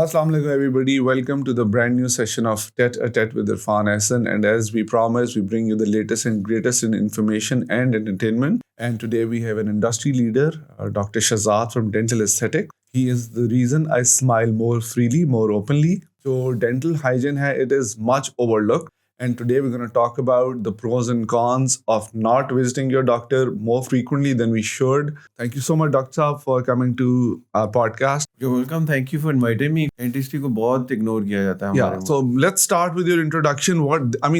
Assalamu alaikum, everybody. Welcome to the brand new session of Tete a Tete with Irfan Hassan. And as we promised, we bring you the latest and greatest in information and entertainment. And today we have an industry leader, Dr. Shahzad from Dental Aesthetic. He is the reason I smile more freely, more openly. So, dental hygiene, it is much overlooked. And today we're going to talk about the pros and cons of not visiting your doctor more frequently than we should. Thank you so much, Dr. Saab, for coming to our podcast. You're welcome. Thank you for inviting me. Dentistry को बहुत ignore किया जाता है हमारे Yeah, so let's start with your introduction.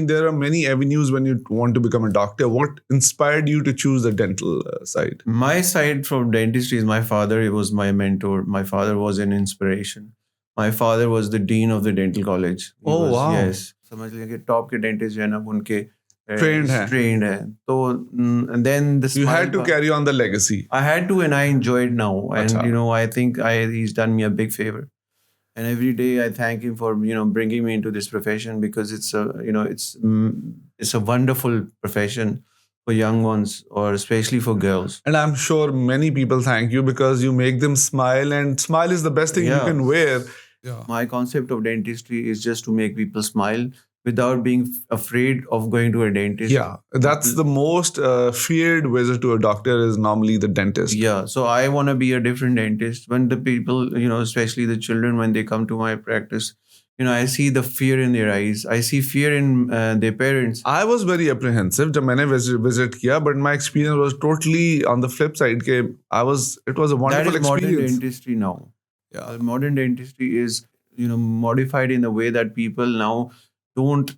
There are many avenues when you want to become a doctor. What inspired you to choose the dental side? My side from dentistry is my father. He was my mentor. My father was an inspiration. My father was the dean of the dental college. He Oh, was, wow. Yes. समझ लें कि top के dentist जो है ना उनके Trained हैं. trained हैं. तो and then the You smile had to part- carry on the legacy. I had to, and I enjoyed now. And Acha. I think he's done me a big favor. And every day I thank him for bringing me into this profession, because it's a wonderful profession for young ones, or especially for girls. And I'm sure many people thank you because you make them smile, and smile is the best thing you Yeah. can wear. Yeah. My concept of dentistry is just to make people smile without being afraid of going to a dentist. Yeah, that's the most feared visit to a doctor is normally the dentist. Yeah, so I want to be a different dentist. When the people, especially the children, when they come to my practice, I see the fear in their eyes. I see fear in their parents. I was very apprehensive जब मैंने visit किया, but my experience was totally on the flip side. It was a That wonderful is modern experience. dentistry now. Yeah. Modern dentistry is, modified in the way that people now don't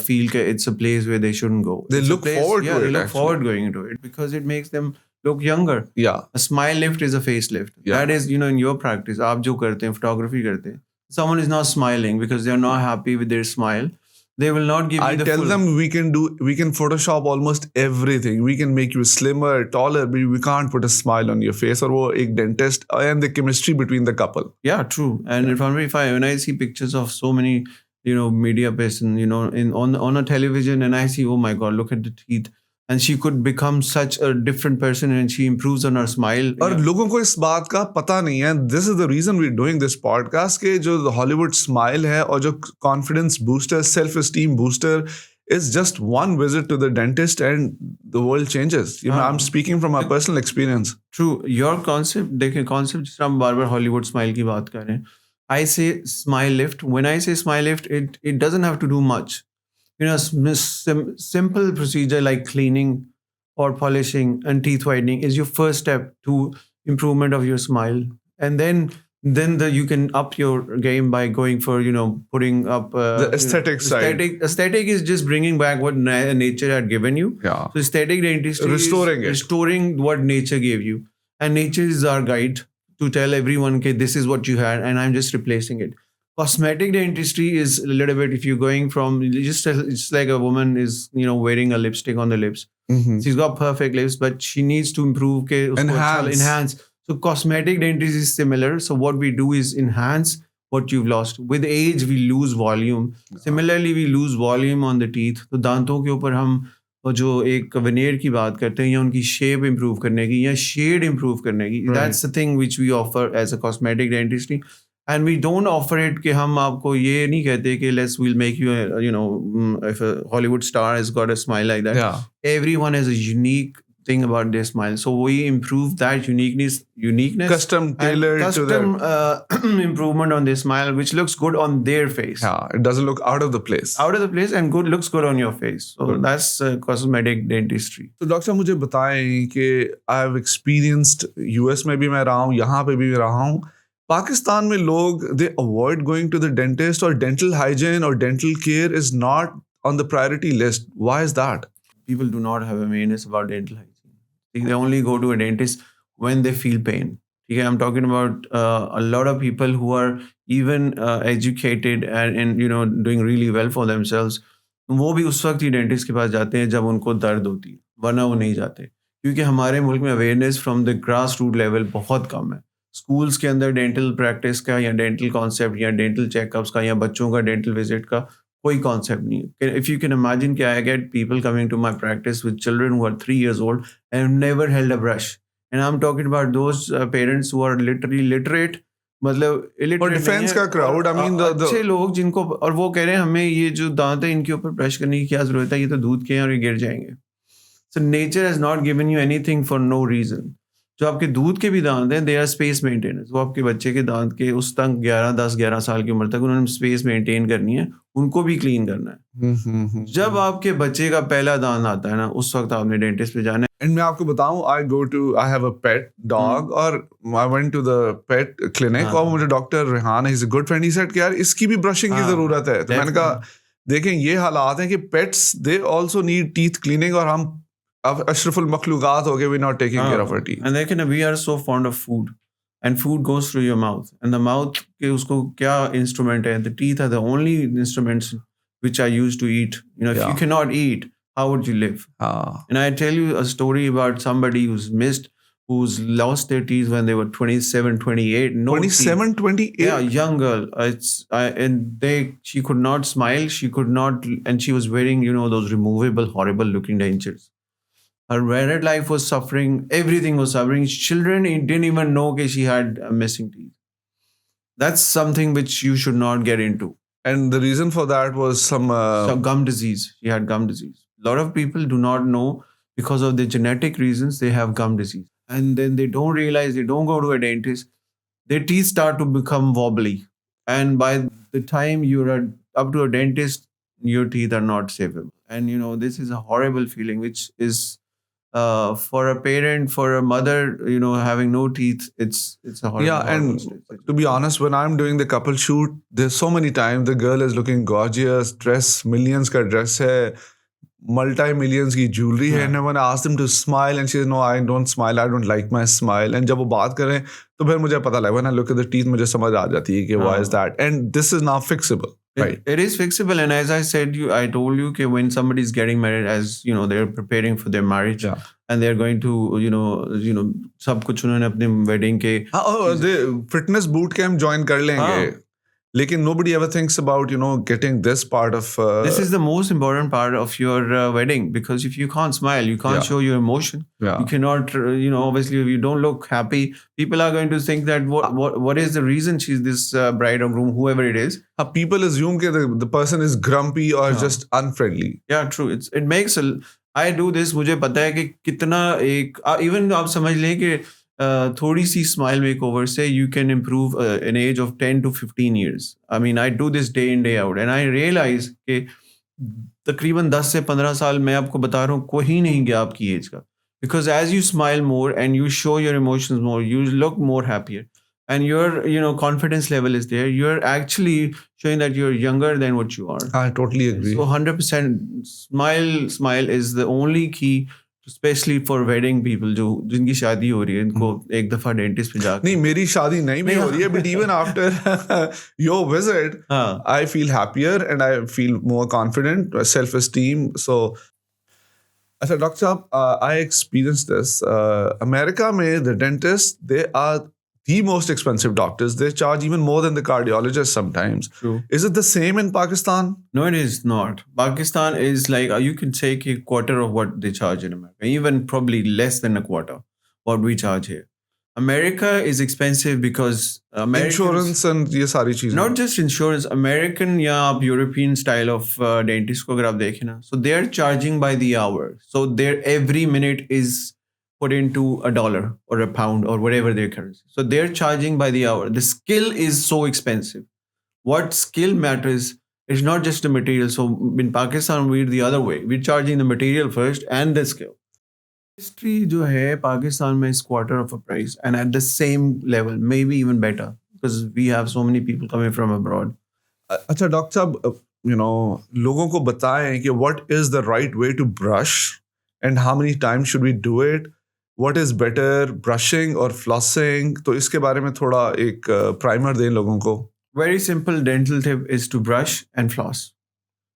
feel that it's a place where they shouldn't go. They It's a look forward to They it, look actually. forward going into it, because it makes them look younger. Yeah. A smile lift is a facelift. Yeah. That is, in your practice, आप जो करते हैं, photography करते हैं, someone is not smiling because they're not happy with their smile. They will not give I you the tell full. them we can Photoshop almost everything. We can make you slimmer, taller, but we can't put a smile on your face. Or वो एक dentist and the chemistry between the couple. Yeah, true. And when I see pictures of so many, media person, on a television, and I see, oh my God, look at the teeth. And she could become such a different person, and she improves on her smile. और लोगों को इस बात का पता नहीं है. This is the reason we're doing this podcast कि जो Hollywood smile है और जो confidence booster, self-esteem booster is just one visit to the dentist and the world changes. I'm speaking from my personal experience. True. Your concept, देखिए concept जिस तरह हम बार-बार Hollywood smile की बात कर रहे हैं. I say smile lift. When I say smile lift, it doesn't have to do much. Simple procedure like cleaning or polishing and teeth whitening is your first step to improvement of your smile. And then you can up your game by going for, putting up The aesthetic side. Aesthetic is just bringing back what nature had given you. Yeah. So aesthetic dentistry Restoring is it. restoring what nature gave you. And nature is our guide to tell everyone, okay, this is what you had, and I'm just replacing it. Cosmetic dentistry is a little bit, if you're going from, it's like a woman is, wearing a lipstick on the lips. Mhm. She's got perfect lips, but she needs to improve. Enhance. So cosmetic dentistry is similar. So what we do is enhance what you've lost. With age, we lose volume. Similarly, we lose volume on the teeth. तो दांतों के ऊपर हम जो एक veneer की बात करते हैं, या उनकी shape improve करने की, या shade improve करने की. Right. That's the thing which we offer as a cosmetic dentistry. And we don't offer it कि हम आपको ये नहीं कहते कि we'll make you if a Hollywood star has got a smile like that. Yeah. Everyone has a unique thing about their smile. So we improve that uniqueness, Custom and tailored to custom that. improvement on their smile, which looks good on their face. Yeah. It doesn't look out of the place. Out of the place, and looks good on your face. So Good. that's cosmetic dentistry. तो doctor साहब मुझे बताएं कि I have experienced US में भी मैं रहा हूँ, यहाँ पे भी रहा हूँ. पाकिस्तान में लोग they avoid going to the dentist, और डेंटल हाइजीन और dental care is not on the priority list. Why is that? People do not have awareness about dental hygiene. They only go to a dentist when they feel pain. Okay, I'm talking about a lot of people who are even educated and doing really well for themselves. वो भी उस वक्त ही dentist के पास जाते हैं जब उनको दर्द होती है, वरना वो नहीं जाते, क्योंकि हमारे मुल्क में awareness from the grass root level बहुत कम है. स्कूल्स के अंदर डेंटल प्रैक्टिस का या डेंटल कॉन्सेप्ट या डेंटल चेकअप्स का या बच्चों का डेंटल विजिट का कोई कॉन्सेप्ट नहीं है. इफ़ यू कैन इमेजिन कि I get people coming to my practice with children who are 3 years old and never held a brush. And I'm talking about those parents who are literally literate, मतलब और illiterate नहीं defence है, का crowd, आई और mean अच्छे लोग जिनको, और वो कह रहे हैं हमें ये जो दांत है इनके ऊपर ब्रश करने की क्या जरूरत है, ये तो दूध के हैं और ये गिर जाएंगे. So nature has not given you anything for no reason. जो आपके दूध के भी दांत हैं, दे आर स्पेस मेंटेनेंस. वो आपके बच्चे के दांत के उस तक 11 साल की उम्र तक उन्होंने स्पेस मेंटेन करनी है, उनको भी क्लीन करना है. जब आपके बच्चे का पहला दांत आता है ना, उस वक्त आपने डेंटिस्ट पे जाना है. एंड मैं आपको बताऊं, I have a pet dog, और I went to the pet clinic, हाँ. और मुझे doctor Rehan, he is a good friend, he said कि यार इसकी भी ब्रशिंग की हाँ, जरूरत है. तो मैंने कहा देखें ये हालात हैं कि pets they also need teeth cleaning, और हम अब अशरफुल मखलूकात हो गए, we not taking care of our teeth. And देखिए ना, we are so fond of food, and food goes through your mouth, and the mouth के उसको क्या instrument है? The teeth are the only instruments which are used to eat. You know, if you Yeah. cannot eat, how would you live? हाँ. And I tell you a story about somebody who's lost their teeth when they were 27, 28. No teeth. 27, 28? Yeah, young girl. She could not smile. She could not, and she was wearing, you know, those removable, horrible looking dentures. Her married life was suffering. Everything was suffering. Children didn't even know that she had missing teeth. That's something which you should not get into. And the reason for that was some So gum disease. She had gum disease. A lot of people do not know because of the genetic reasons they have gum disease. And then they don't realize, they don't go to a dentist. Their teeth start to become wobbly. And by the time you're up to a dentist, your teeth are not savable. And you know, this is a horrible feeling, which is for a parent, for a mother, you know, having no teeth, it's a horrible. Yeah, horrible and state. to be honest, when I'm doing the couple shoot, there's so many times the girl is looking gorgeous, dress millions का dress है, multi-millions की jewelry है, and when I ask them to smile, and she says, no, I don't smile, I don't like my smile. And जब वो बात करें, तो फिर मुझे पता लगा, when I look at the teeth, मुझे समझ आ जाती है कि why is that, and this is now fixable. Right. It is fixable, and as I said, I told you that when somebody is getting married, as you know, they're preparing for their marriage, Yeah. and they're going to, you know, सब कुछ उन्होंने अपने wedding के. हाँ, fitness boot camp join कर लेंगे. लेकिन nobody ever thinks about, you know, getting this part of. This is the most important part of your wedding, because if you can't smile, you can't show your emotion. Yeah. You cannot, you know, obviously, if you don't look happy, people are going to think that what is the reason she's this bride or groom, whoever it is. People assume that the person is grumpy or just unfriendly. Yeah, true. It makes I do this. मुझे पता है कि कितना एक even आप समझ लें कि थोड़ी सी स्माइल मेकओवर से you can improve an age of 10 to 15 years. I mean, I do this day in day out, and I realize कि तकरीबन 10 से 15 साल मैं आपको बता रहा हूँ कोई नहीं गया आपकी एज का, because as you smile more and you show your emotions more, you look more happier, and your, you know, confidence level is there. You're actually showing that you're younger than what you are. I totally agree. So 100% smile is the only key, especially for wedding people जो जिनकी शादी हो रही है, इनको एक दफा dentist पे जाकर. नहीं, मेरी शादी नहीं भी हो रही है, but even after your visit, I feel happier and I feel more confident, self-esteem. So, अच्छा डॉक्टर साहब, I experienced this. America में the dentists, they are the most expensive doctors. They charge even more than the cardiologist sometimes. True. Is it the same in Pakistan? No, it is not. Pakistan is like, you can take a quarter of what they charge in America, even probably less than a quarter what we charge here. America is expensive because Insurance and ये सारी चीजें. Not just insurance. American या आप European style of dentist को अगर आप देखें ना, so they are charging by the hour. So their every minute is put into $1 or a pound or whatever their currency. So they're charging by the hour. The skill is so expensive. What skill matters is not just the material. So in Pakistan, we're the other way. We're charging the material first and the skill. History जो है पाकिस्तान में is quarter of a price, and at the same level, maybe even better, because we have so many people coming from abroad. अच्छा doctor साहब, you know, लोगों को बताएं कि what is the right way to brush and how many times should we do it? What is better, brushing or flossing? तो इसके बारे में थोड़ा एक primer दें लोगों को. Very simple dental tip is to brush and floss.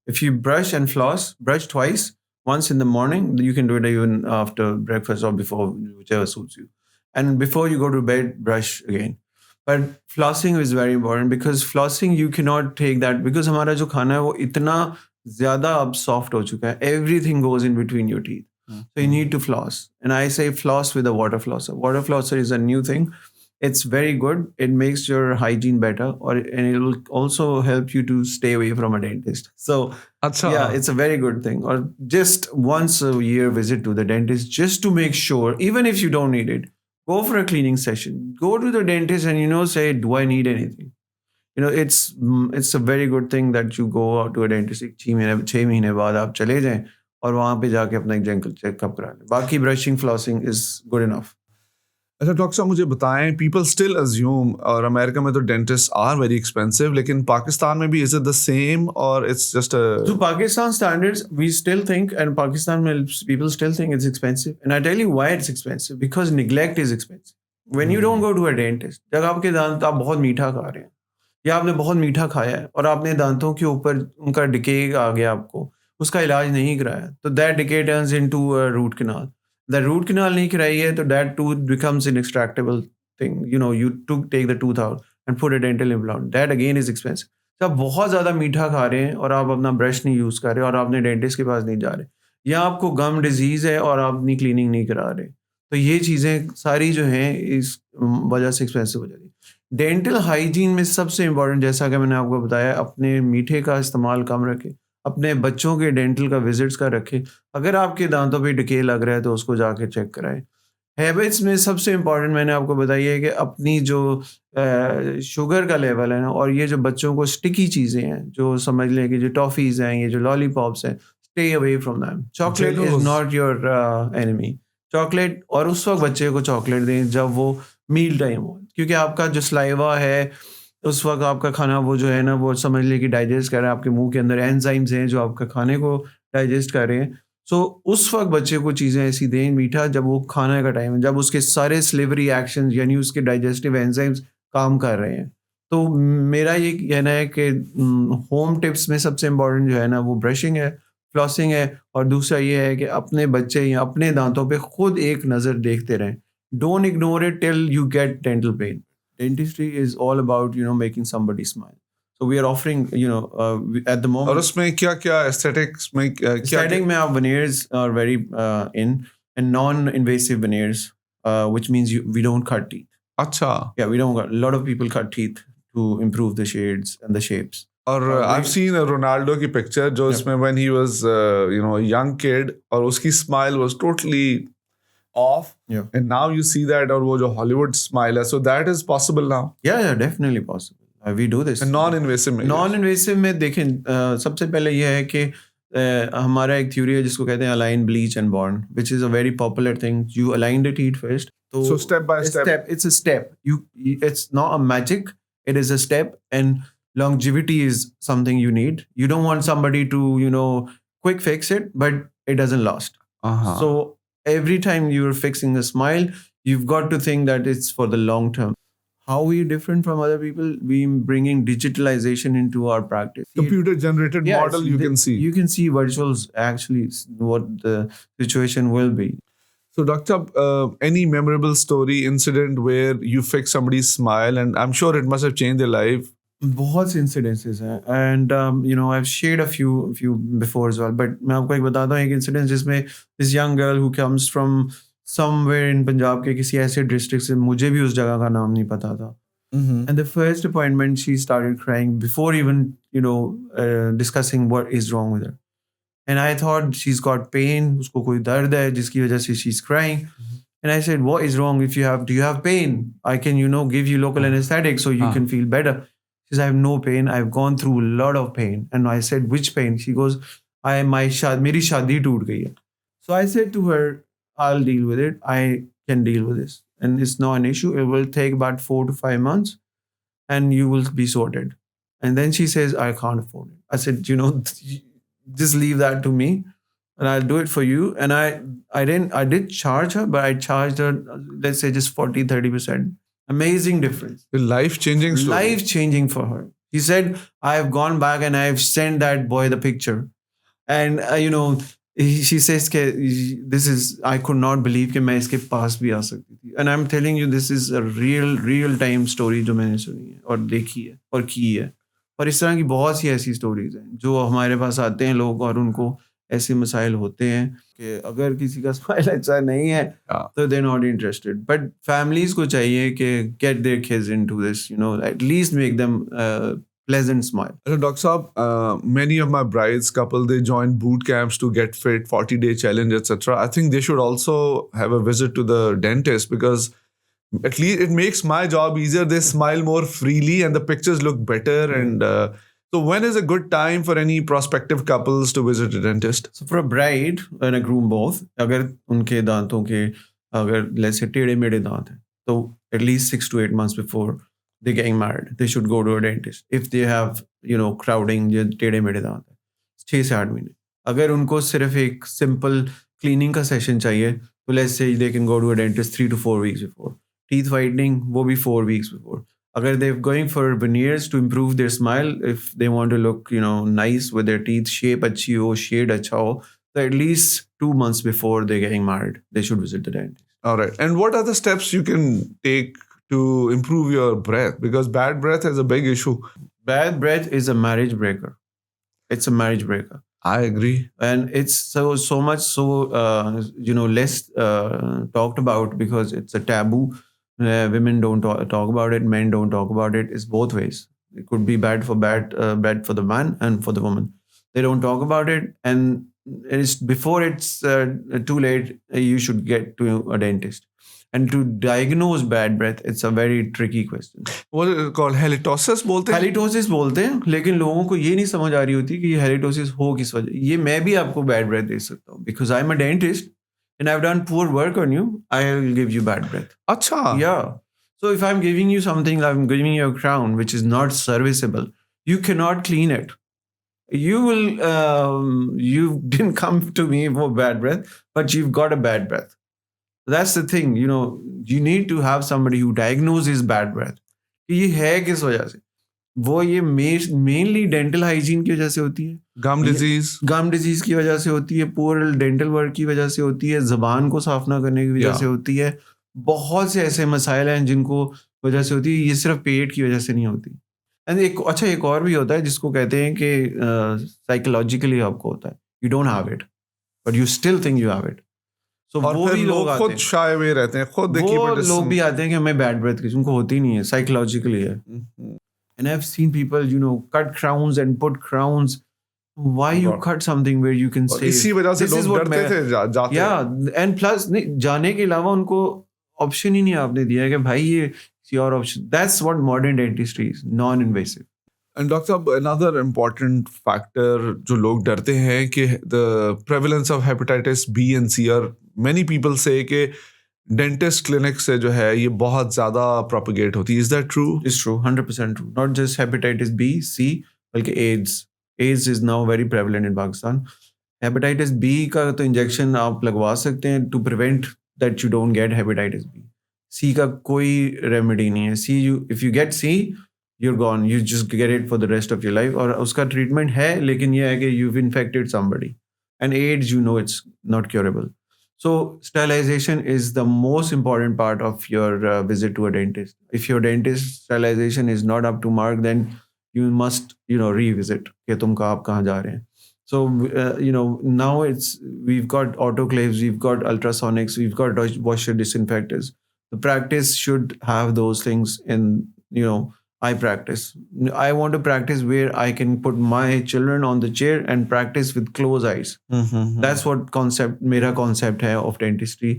If you brush and floss, brush twice. Once in the morning, you can do it even after breakfast or before, whichever suits you. And before you go to bed, brush again. But flossing is very important, because flossing you cannot take that, because हमारा जो खाना है वो इतना ज़्यादा अब soft हो चुका है. Everything goes in between your teeth. So you need to floss. And I say floss with a water flosser. Water flosser is a new thing. it's very good. It makes your hygiene better, and it will also help you to stay away from a dentist. So Acha. yeah, it's a very good thing. Or just once a year visit to the dentist, just to make sure, even if you don't need it, go for a cleaning session. Go to the dentist and say, do I need anything? It's a very good thing that you go out to a dentist. 6 महीने बाद आप चले जाएं और वहाँ पे जाके अपना एक जनरल चेकअप करा लें. बाकी brushing flossing is good enough. अच्छा डॉक्टर साहब मुझे बताएं, पीपल स्टिल अज्यूम, और अमेरिका में तो डेंटिस्ट आर वेरी एक्सपेंसिव, लेकिन पाकिस्तान में भी इज इट द सेम और it's just To Pakistan standards, we still think, and Pakistan people still think it's expensive. And I tell you why it's expensive. Because neglect is expensive. When you don't go to a dentist, जब आपके दांत आप बहुत मीठा खा रहे हैं या आपने बहुत मीठा खाया है और आपने दांतों के ऊपर उनका डिके आ गया, आपको उसका इलाज नहीं कराया, तो that decay turns into a root canal. The root canal नहीं कराई है तो that tooth becomes an extractable thing. You to take the tooth out and put a dental implant. That again is expensive. तो आप बहुत ज़्यादा मीठा खा रहे हैं और आप अपना ब्रश नहीं यूज़ कर रहे और आपने डेंटिस्ट के पास नहीं जा रहे, या आपको गम डिजीज़ है और आप अपनी क्लीनिंग नहीं करा रहे, तो ये चीज़ें सारी जो हैं इस वजह से एक्सपेंसिव हो जाती है. डेंटल हाइजीन में सबसे इम्पॉर्टेंट, जैसा कि मैंने आपको बताया, अपने मीठे का इस्तेमाल कम रखें, अपने बच्चों के डेंटल का विजिट्स का रखें. अगर आपके दांतों पे डिके लग रहा है तो उसको जाके चेक कराएं. हैबिट्स में सबसे इम्पॉर्टेंट मैंने आपको बताई है कि अपनी जो शुगर का लेवल है ना, और ये जो बच्चों को स्टिकी चीज़ें हैं, जो समझ लें कि जो टॉफ़ीज़ हैं, ये जो लॉलीपॉप्स हैं, stay away from them. Chocolate is not your enemy. Chocolate, और उस वक्त बच्चे को चॉकलेट दें जब वो मील टाइम हो, क्योंकि आपका जो स्लाइवा है उस वक्त आपका खाना वो जो है ना, वो समझ लें कि डाइजेस्ट कर रहा है. आपके मुंह के अंदर एंजाइम्स हैं जो आपका खाने को डाइजेस्ट कर रहे हैं. सो उस वक्त बच्चे को चीज़ें ऐसी दें मीठा जब वो खाने का टाइम है, जब उसके सारे स्लिवरी एक्शन यानी उसके डाइजेस्टिव एंजाइम्स काम कर रहे हैं. तो मेरा ये कहना है कि होम टिप्स में सबसे इम्पोर्टेंट जो है ना, वो ब्रशिंग है, फ्लॉसिंग है, और दूसरा ये है कि अपने बच्चे या अपने दांतों पे खुद एक नज़र देखते रहें. Don't ignore it till you get dental pain. Dentistry is all about making somebody smile. So we are offering at the moment. और उसमें क्या क्या एस्थेटिक्स में क्या Starting में आप veneers are very in, and non-invasive veneers, which means we don't cut teeth. अच्छा. Yeah, we don't cut. A lot of people cut teeth to improve the shades and the shapes. और I've seen Ronaldo की picture जो इसमें when he was young kid, और उसकी smile was totally off. Yeah. And now you see that, और वो जो Hollywood smile है, so that is possible now. Yeah, definitely possible. We do this. And non-invasive में. Non-invasive में देखें, सबसे पहले ये है कि हमारा एक थ्योरी है जिसको कहते हैं align, bleach and bond, which is a very popular thing. You align the teeth first. So step by step. It's a step. It's not a magic. It is a step, and longevity is something you need. You don't want somebody to quick fix it, but it doesn't last. Uh-huh. So every time you're fixing a smile, you've got to think that it's for the long term. How are we different from other people? We're bringing digitalization into our practice. Computer generated Yes, model you can see. You can see virtuals actually what the situation will be. So Dr. Any memorable story, incident where you fix somebody's smile, and I'm sure it must have changed their life. बहुत से incidences हैं, and I've shared a few before as well, but मैं आपको एक बताता हूँ एक incident जिसमें this young girl who comes from somewhere in Punjab के किसी ऐसे district से, मुझे भी उस जगह का नाम नहीं पता था. And the first appointment she started crying before even discussing what is wrong with her. And I thought she's got pain, उसको कोई दर्द है जिसकी वजह से she's crying. And I said, what is wrong? Do you have pain? I can give you local anesthetic so you can feel better. She says, I have no pain. I've gone through a lot of pain. And I said, which pain? She goes, मेरी शादी टूट गई है. So I said to her, I'll deal with it. I can deal with this. And it's not an issue. It will take about 4 to 5 months and you will be sorted. And then she says, I can't afford it. I said, just leave that to me and I'll do it for you. And I did charge her, but I charged her, let's say just 40-30%. Amazing difference. Life-changing story. Life-changing for her. He said, I've gone back and I've sent that boy the picture. And, she says, I could not believe कि मैं इसके पास भी आ सकती थी. And I'm telling you, this is a real time story जो मैंने सुनी है और देखी है और की है. और इस तरह की बहुत सी ऐसी स्टोरीज हैं जो हमारे पास आते हैं लोग और उनको ऐसे मसाइल होते हैं कि अगर किसी का स्माइल अच्छा नहीं है Yeah. तो they not interested, but families को चाहिए कि get their kids into this, you know, at least make them pleasant smile. Dr. Saab, many of my brides couple, they join boot camps to get fit, 40-day challenge, etc. I think they should also have a visit to the dentist because at least it makes my job easier. They smile more freely and the pictures look better. And so when is a good time for any prospective couples to visit a dentist? So for a bride and a groom both, अगर उनके दांतों के अगर let's say टेढ़े मेढ़े दांत हैं तो at least 6 to 8 months before they're getting married, they should go to a dentist. If they have, you know, crowding, जो टेढ़े मेढ़े दांत हैं 6 से 8 महीने. अगर उनको सिर्फ एक simple cleaning का session चाहिए तो let's say they can go to a dentist 3 to 4 weeks before. Teeth whitening वो भी 4 weeks before. अगर they're going for veneers to improve their smile, if they want to look, you know, nice with their teeth, shape अच्छी हो, shade अच्छा हो, so at least 2 months before they're getting married, they should visit the dentist. All right. And what are the steps you can take to improve your breath? Because bad breath is a big issue. Bad breath is a marriage breaker. It's a marriage breaker. I agree. And it's so much so you know, less talked about because it's a taboo. Women don't talk about it, men don't talk about it. It's both ways. It could be bad for the man and for the woman. They don't talk about it, and it's before it's too late. You should get to a dentist. And to diagnose bad breath, it's a very tricky question. What is it called? Halitosis बोलते हैं? Halitosis बोलते हैं, लेकिन लोगों को ये नहीं समझ आ रही होती कि ये हेलिटोसिस हो किस वजह. ये मैं भी आपको बैड ब्रेथ दे सकता हूँ because I'm a dentist and I've done poor work on you. I will give you bad breath. अच्छा. Yeah. So if I'm giving you something, I'm giving you a crown which is not serviceable. You cannot clean it. You will. You didn't come to me for bad breath, but you've got a bad breath. That's the thing, you know, you need to have somebody who diagnoses bad breath. कि ये है किस वजह से? वो ये mainly dental hygiene की वजह से होती है. Gum disease. Gum disease की वजह से होती है. Poor dental work की वजह से होती है. ज़बान को साफ ना करने की वजह से होती है. बहुत से ऐसे मसाइल हैं जिनको वजह से होती है. ये सिर्फ पेट की वजह से नहीं होती. एंड एक और भी होता है जिसको कहते हैं कि साइकोलॉजिकली आपको होता है. You don't have it, but you still think you have it. So और वो फिर भी लोग आते खुद हैं. shy हुए रहते हैं, खुद देखिए वो but it's- लोग भी आते हैं कि हमें बैड ब्रेथ की, उनको होती नहीं है, साइकोलॉजिकली है. And I've seen people, you know, cut crowns and put crowns. Why you God. cut something where you can और say इसी वजह से this is लोग what डरते मैं- थे जाते. Yeah, and plus नहीं, जाने के अलावा उनको ऑप्शन ही नहीं आपने दिया है कि भाई ये किसी और option. That's what modern dentistry is, non-invasive. And Doctor, another important factor जो लोग डरते हैं कि the prevalence of hepatitis B and C, और many people say कि dentist clinic से जो है ये बहुत ज़्यादा propagate होती है. Is that true? It's true, 100% true. Not just hepatitis B, C, बल्कि AIDS. AIDS is now very prevalent in Pakistan. Hepatitis B का तो इंजेक्शन आप लगवा सकते हैं to prevent that you don't get hepatitis B. C का कोई remedy नहीं है. If you get C, you're gone. You just get it for the rest of your life. और उसका ट्रीटमेंट है, लेकिन ये है कि you've infected somebody. And AIDS, you know, it's not curable. So sterilization is the most important part of your visit to a dentist. If your dentist sterilization is not up to mark, then you must, you know, revisit कि तुम कहाँ जा रहे हैं. So you know, now we've got autoclaves, we've got ultrasonics, we've got washer disinfectors. The practice should have those things in, you know, I practice. I want to practice where I can put my children on the chair and practice with closed eyes. That's what मेरा concept है of dentistry.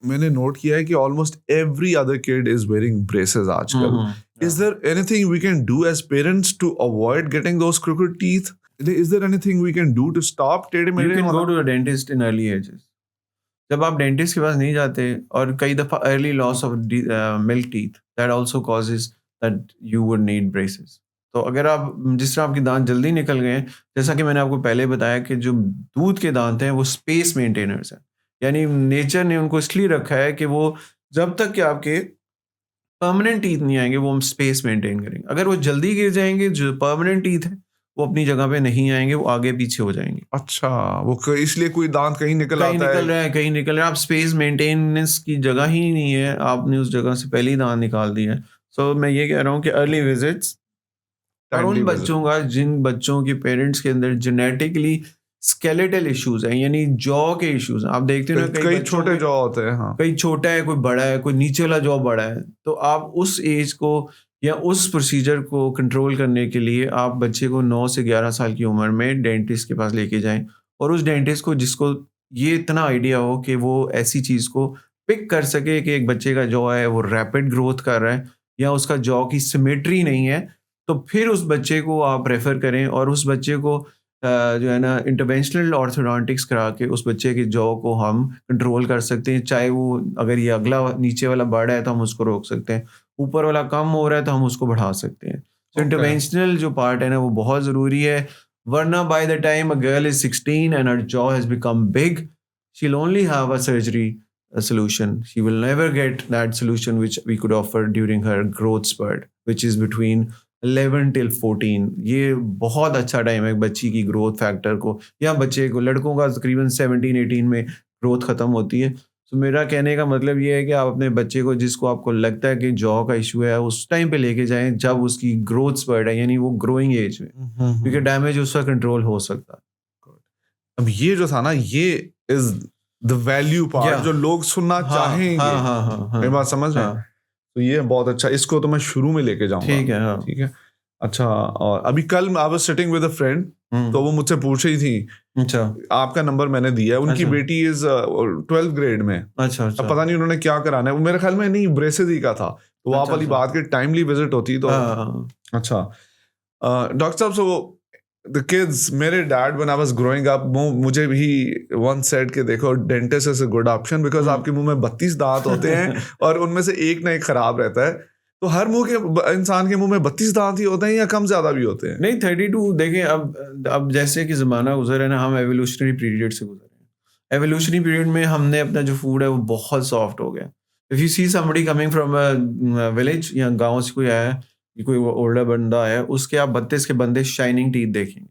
मैंने note किया है कि almost every other kid is wearing braces आजकल. Is there anything we can do as parents to avoid getting those crooked teeth? Is there anything we can do to stop टेढ़े You मेढ़े can वाला? go to a dentist in early ages. जब आप dentist के पास नहीं जाते, और कई दफ़ा early loss of milk teeth, that also causes that you would need braces. तो अगर आप जिस तरह आपके दांत जल्दी निकल गए हैं, जैसा कि मैंने आपको पहले बताया कि जो दूध के दांत हैं वो स्पेस मेंटेनर्स हैं. यानी नेचर ने उनको इसलिए रखा है कि वो जब तक कि आपके परमानेंट टीथ नहीं आएंगे वो हम स्पेस मेंटेन करेंगे. अगर वो जल्दी गिर जाएंगे, जो परमानेंट टीथ है वो अपनी जगह पे नहीं आएंगे, वो आगे पीछे हो जाएंगे. अच्छा, वो इसलिए कोई दांत कहीं निकल कहीं आता निकल है. रहा है, कहीं निकल रहा है. आप स्पेस मेंटेनेंस की जगह ही नहीं है, आपने उस जगह से पहले ही दांत निकाल दिया है. सो मैं ये कह रहा हूँ कि अर्ली विजिट्स, और Timely उन visit. बच्चों का जिन बच्चों के पेरेंट्स के अंदर जेनेटिकली स्केलेटल इश्यूज हैं, यानी जॉ के इश्यूज हैं। आप देखते हो ना कई छोटे जॉ होते हैं, हाँ, कोई छोटा है, कोई बड़ा है, कोई नीचे वाला जॉ बड़ा है, तो आप उस एज को या उस प्रोसीजर को कंट्रोल करने के लिए आप बच्चे को 9 से 11 साल की उम्र में डेंटिस्ट के पास लेके जाएं, और उस डेंटिस्ट को जिसको ये इतना आइडिया हो कि वो ऐसी चीज़ को पिक कर सके कि एक बच्चे का जॉ है वो रैपिड ग्रोथ कर रहा है या उसका जॉ की सिमेट्री नहीं है, तो फिर उस बच्चे को आप रेफ़र करें और उस बच्चे को जो है ना इंटरवेंशनल ऑर्थोडोंटिक्स करा के उस बच्चे के जॉ को हम कंट्रोल कर सकते हैं। चाहे वो अगर ये अगला नीचे वाला बड़ा है तो हम उसको रोक सकते हैं, ऊपर वाला कम हो रहा है तो हम उसको बढ़ा सकते हैं। तो Okay. इंटरवेंशनल जो पार्ट है ना वो बहुत ज़रूरी है, वरना by the time a girl is 16 and her jaw has become big, she will only have a surgery solution. She will never get that solution which we could offer during her growth spurt, which is between 11 till 14. ये बहुत अच्छा time है एक बच्ची की growth factor को, या बच्चे को, लड़कों का तकरीबन 17-18 में ग्रोथ ख़त्म होती है। तो मेरा कहने का मतलब ये है कि आप अपने बच्चे को, जिसको आपको लगता है कि जॉ का इशू है, उस टाइम पे लेके जाएं जब उसकी ग्रोथ स्पर्ट है, यानी वो ग्रोइंग एज में, क्योंकि डैमेज उसका कंट्रोल हो सकता है। अब ये जो था ना, ये इज द वैल्यू पार्ट जो लोग सुनना चाहेंगे। मेरी बात समझ रहे हैं? तो ये बहुत अच्छा, इसको तो मैं शुरू में लेके जाऊंगा। ठीक है, हाँ। ठीक है, अच्छा। और अभी कल I was sitting with a friend, तो वो मुझसे पूछ रही थी, अच्छा, आपका नंबर मैंने दिया है, उनकी अच्छा। बेटी इज 12th ग्रेड में। अच्छा, अब पता नहीं उन्होंने क्या कराना है, वो मेरे ख्याल में नहीं ब्रेसेस ही का था, तो वो आप वाली बात की टाइमली विजिट होती तो अच्छा। डॉक्टर साहब, सो the kids, मेरे dad when I was growing up, मुझे भी once said कि देखो dentist is a good option because आपके मुंह में 32 दांत होते हैं और उनमें से एक ना एक खराब रहता है। तो हर मुंह के इंसान के मुंह में 32 दांत ही होते हैं या कम ज्यादा भी होते हैं? नहीं, 32 देखें। अब जैसे कि ज़माना गुजर है ना, हम एवोल्यूशनरी पीरियड से गुजर रहे हैं। एवोल्यूशनरी पीरियड में हमने अपना जो फूड है वो बहुत सॉफ्ट हो गया। If you see somebody coming from a village या गाँव से कोई आया है, कोई ओल्डर बंदा है, उसके आप 32 के बंदे शाइनिंग टीथ देखेंगे,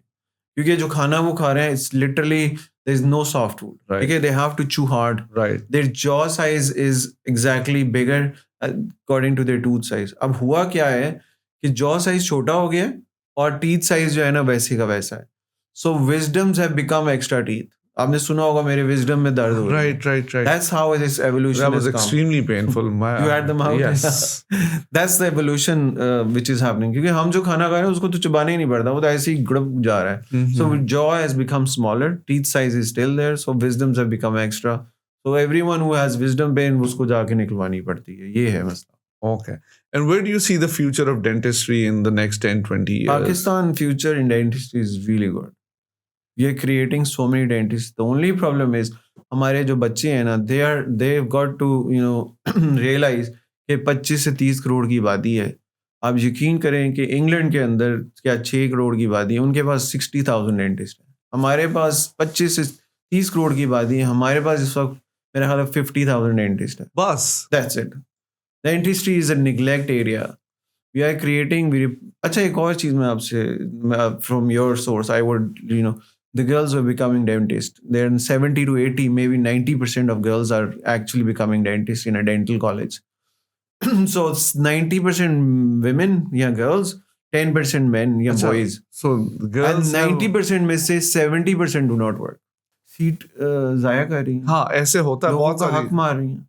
क्योंकि जो खाना वो खा रहे हैं it's literally there is no soft food, ठीक है, they have to chew hard, right, their jaw size is exactly bigger according to their tooth size. अब हुआ क्या है कि जॉ साइज छोटा हो गया और टीथ साइज जो है ना वैसे का वैसा है। So wisdoms have become extra teeth. आपने सुना होगा मेरे विजडम में दर्द हो रहा है। right. That's how this evolution That was has come. extremely painful. You had them out? Yes. That's the evolution which is happening. क्योंकि हम जो खाना खा रहे हैं उसको तो चबाने ही नहीं पड़ता, वो तो ऐसे ही गुड़क जा रहा है। So jaw has become smaller, teeth size is still there, so wisdoms have become extra. So everyone who has wisdom pain उसको जाके निकलवानी पड़ती है। ये है मसला। Okay. And where do you see the future of dentistry in the next 10-20 years? Pakistan future in dentistry is really good. We are creating so many dentists. The only problem is हमारे जो बच्चे हैं ना, they've got to realize कि 25 से 30 करोड़ की आबादी है। आप यकीन करें कि इंग्लैंड के अंदर क्या 6 करोड़ की आबादी है, उनके पास 60,000 डेंटिस्ट है। हमारे पास 25 से 30 करोड़ की आबादी है, हमारे पास इस वक्त मेरा ख्याल है 50,000 डेंटिस्ट है बस। That's it. Dentistry is a neglect area. We are creating अच्छा, एक और चीज़ मैं आपसे from your source I would the girls were becoming dentists. They're in 70 to 80, maybe 90% of girls are actually becoming dentists in a dental college. So it's 90% women, yeah, girls, 10% men, yeah, boys. So the girls and 90% में से 70% do not work. Seat ज़ाया कर रही हैं। हाँ, ऐसे होता है, बहुत सारी हक मार रही हैं।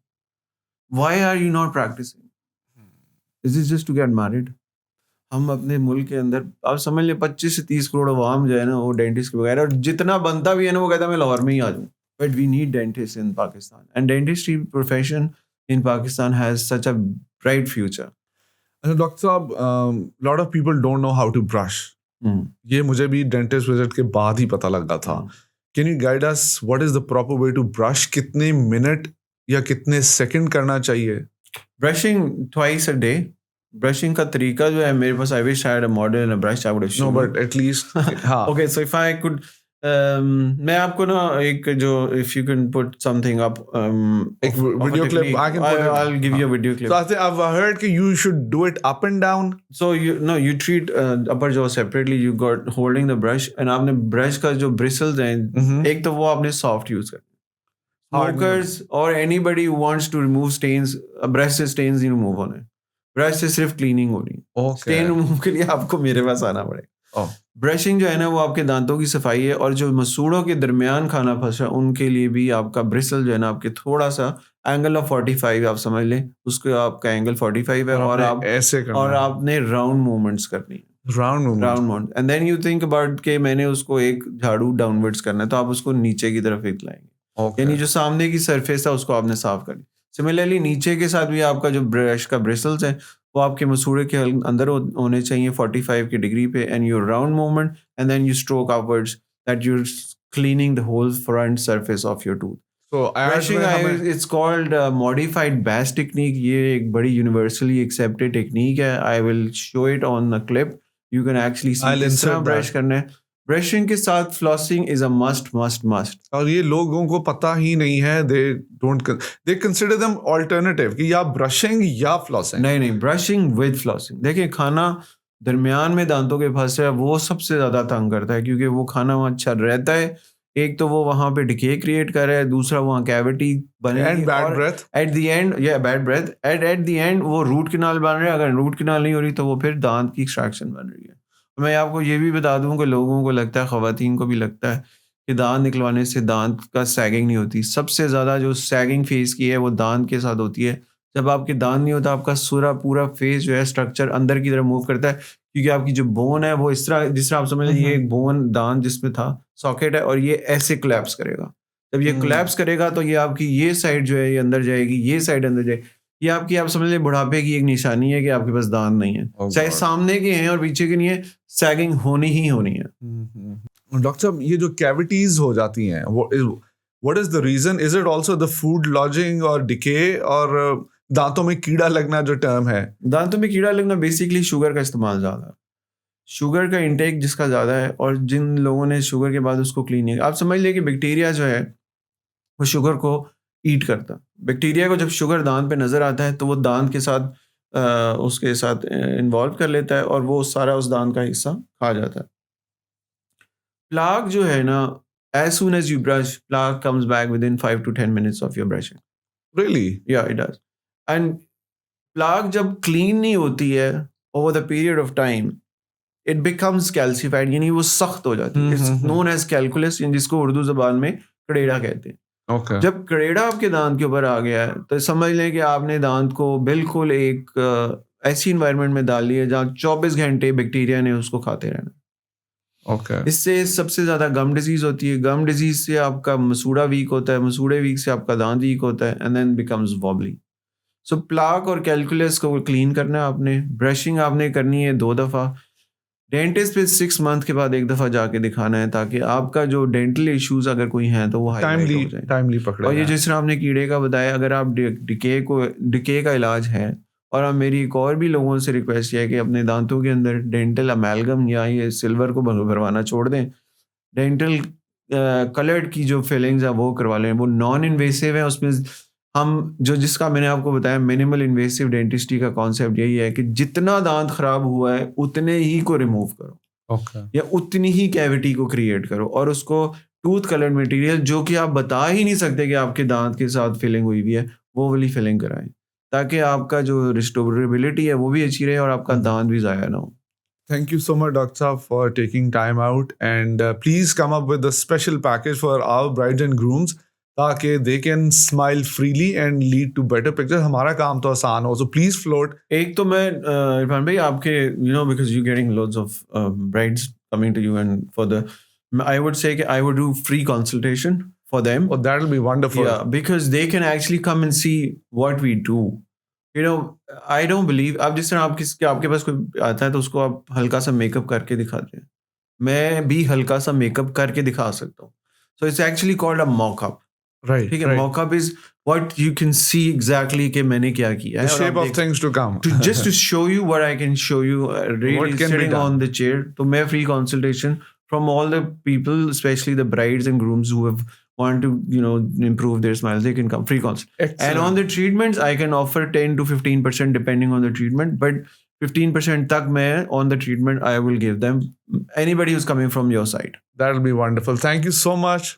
Why are you not practicing? Is it just to get married? हम अपने मुल्क के अंदर आप समझ लें 25 से 30 करोड़ अवाम जो है ना वो डेंटिस्ट के बगैर, और जितना बनता भी है ना वो कहता है मैं लाहौर में ही आ जाऊँ। But we need dentist in Pakistan and dentistry profession in Pakistan has such a bright future. Doctor साहब, lot of people don't know how to brush. ये मुझे भी डेंटिस्ट विजिट के बाद ही पता लगा था। Can you guide us what is the proper way to brush? कितने मिनट या कितने सेकंड करना चाहिए? Brushing twice a day. Brushing का तरीका जो है मेरे पास, I wish I had a model and a brush, I would have shown. No, but at least हाँ। Okay, so if I could, मैं आपको ना एक जो if you can put something up, एक video clip I can put, I will give you a video clip. So I think I've heard कि you should do it up and down. So you treat upper jaw separately. You got holding the brush and आपने brush का जो bristles हैं, एक तो वो आपने soft use करना। Smokers or anybody who wants to remove stains, brush से stains नहीं रिमूव होने, ब्रश से सिर्फ क्लीनिंग होनी है। स्टेन रिमूव के लिए आपको मेरे पास आना पड़ेगा। Oh. ब्रशिंग जो है ना वो आपके दांतों की सफाई है, और जो मसूड़ों के दरमियान खाना फंसा उनके लिए भी आपका ब्रिसल जो है ना आपके थोड़ा सा एंगल ऑफ 45 आप समझ लें, उसको आपका एंगल 45 है, और और आपने ऐसे करना है, आपने राउंड मूवमेंट्स करनी है, round movement. Round mount, and then you think about कि मैंने उसको एक झाड़ू डाउनवर्ड्स करना है, तो आप उसको नीचे की तरफ एक लाएंगे, ओके। यानी जो सामने की सरफेस है उसको आपने साफ करनी। सिमिलरली नीचे के साथ भी आपका जो ब्रश का ब्रिसल्स है वो आपके मसूड़े के अंदर होने चाहिए 45 की डिग्री पे, and your round movement, and then you stroke upwards that you cleaning the whole front surface of your tooth. तो एड ब्रशिंग में हमें it's called modified Bass technique, ये एक बड़ी यूनिवर्सली एक्सेप्टेड टेक्निक है। I will show it on the clip, you can actually see I'll किस तरह insert ब्रश that. करना है। ब्रशिंग के साथ flossing is a must must must. और ये लोगों को पता ही नहीं है, दे कंसिडर देम ऑल्टरनेटिव कि या ब्रशिंग या फ्लॉसिंग। नहीं, ब्रशिंग विद फ्लॉसिंग। देखिए, खाना दरमियान में दांतों के फंस है वो सबसे ज़्यादा तंग करता है, क्योंकि वो खाना वहाँ अच्छा रहता है, एक तो वो वहाँ पे डिके क्रिएट कर रहा है, दूसरा वहाँ कैविटी बनेगी, एंड बैड और breath. At the end bad breath, at the end वो रूट कैनाल बन रहा है। अगर रूट कैनाल नहीं हो रही तो वो फिर दांत की एक्सट्रैक्शन बन रही है। मैं आपको ये भी बता दूं कि लोगों को लगता है, ख़वातीन को भी लगता है कि दांत निकलवाने से दांत का सैगिंग नहीं होती। सबसे ज़्यादा जो सैगिंग फेस की है वो दांत के साथ होती है। जब आपके दांत नहीं होता, आपका पूरा फेस जो है स्ट्रक्चर अंदर की तरफ मूव करता है, क्योंकि आपकी जो बोन है वो इस तरह, जिस तरह आप समझ लीजिए ये एक बोन दांत जिसमें था सॉकेट है, और ये ऐसे कोलैप्स करेगा। जब ये कोलैप्स करेगा तो ये आपकी ये साइड जो है ये अंदर जाएगी, ये साइड अंदर जाएगी। ये आपकी, आप समझ लीजिए, बुढ़ापे की एक निशानी है कि आपके पास दांत नहीं है। Oh चाहे God. सामने के हैं और पीछे के नहीं है, सैगिंग होनी ही होनी है। डॉक्टर साहब, ये जो कैविटीज हो जाती हैं, what is the reason? Is it also the food lodging और डिके, और दांतों में कीड़ा लगना जो टर्म है? दांतों में कीड़ा लगना बेसिकली शुगर का इस्तेमाल ज़्यादा है, शुगर का इंटेक जिसका ज़्यादा है, और जिन लोगों ने शुगर के बाद उसको क्लीन नहीं, आप समझ लीजिए कि बैक्टीरिया जो है वो शुगर को ईट करता। बैक्टीरिया को जब शुगर दांत पे नज़र आता है तो वो दांत के साथ उसके साथ इन्वॉल्व कर लेता है, और वो सारा उस दांत का हिस्सा खा जाता है। प्लाक जो है ना, as soon as you brush, plaque comes back within 5 to 10 minutes of your brushing. Really? Yeah it does. And plaque जब क्लीन नहीं होती है over the period of time, it becomes calcified, यानी वो सख्त हो जाती है। इट्स नोन एज कैलकुलस, जिसको उर्दू ज़बान में कड़ेड़ा कहते हैं। ओके। जब कड़ेड़ा आपके दांत के ऊपर आ गया है तो समझ लें कि आपने दांत को बिल्कुल एक ऐसी इन्वायरमेंट में डाल लिया जहाँ 24 घंटे बैक्टीरिया ने उसको खाते रहना। ओके। इससे सबसे ज़्यादा गम डिजीज़ होती है। गम डिजीज़ से आपका मसूड़ा वीक होता है, मसूड़े वीक से आपका दांत वीक होता है, and then becomes wobbly. So plaque और कैलकुलस को क्लीन करना है आपने। ब्रशिंग आपने करनी है 2 दफ़ा। डेंटिस्ट पे 6 मंथ के बाद 1 दफ़ा जाके दिखाना है, ताकि आपका जो डेंटल इश्यूज अगर कोई हैं तो वो हाईलाइट हो जाए। टाइमली पकड़ा और ये जाए। जिस तरह आपने कीड़े का बताया, अगर आप डिके का इलाज है, और अब मेरी एक और भी लोगों से रिक्वेस्ट है कि अपने दांतों के अंदर डेंटल अमेलगम या ये सिल्वर को भरवाना छोड़ दें। डेंटल कलर्ड की जो फिलिंग्स है वो करवा लें, वो नॉन इन्वेसिव है। उसमें हम जिसका मैंने आपको बताया मिनिमल इन्वेसिव डेंटिस्ट्री का कॉन्सेप्ट यही है कि जितना दांत खराब हुआ है उतने ही को रिमूव करो, ओके। या उतनी ही कैविटी को क्रिएट करो, और उसको टूथ कलर्ड मटेरियल जो कि आप बता ही नहीं सकते कि आपके दांत के साथ फिलिंग हुई हुई है, वो वाली फिलिंग कराएं, ताकि आपका जो रिस्टोरेबिलिटी है वो भी अच्छी रहे और आपका दांत भी ज़ाया ना हो। Thank you so much, Dr. Saab, for taking time out, and please come up with a special package for our brides and grooms ताकि they can smile freely and lead to better pictures. हमारा काम तो आसान हो, so please float. एक तो मैं इरफान भाई आपके because you're getting loads of brides coming to you, and for the I would say I would do free consultation for them. Oh, that'll be wonderful. Yeah, because they can actually come and see what we do. I don't believe, आप जिस तरह आपके पास कोई आता है तो उसको आप हल्का सा मेकअप करके दिखाते हैं, मैं भी हल्का सा मेकअप करके दिखा सकता हूँ। So it's actually called a mock-up. Right. ठीक है, right. mock-up is what you can see exactly कि मैंने क्या किया है, The और shape आप of things to come. just to show you what I can show you, really What can be sitting done. on the chair. तो मैं free consultation from all the people, especially the brides and grooms who have want to improve their smiles, they can come free consult. Excellent. And on the treatments I can offer 10 to 15% depending on the treatment, but 15% tak मैं on the treatment I will give them, anybody who's coming from your side. That'll be wonderful. Thank you so much.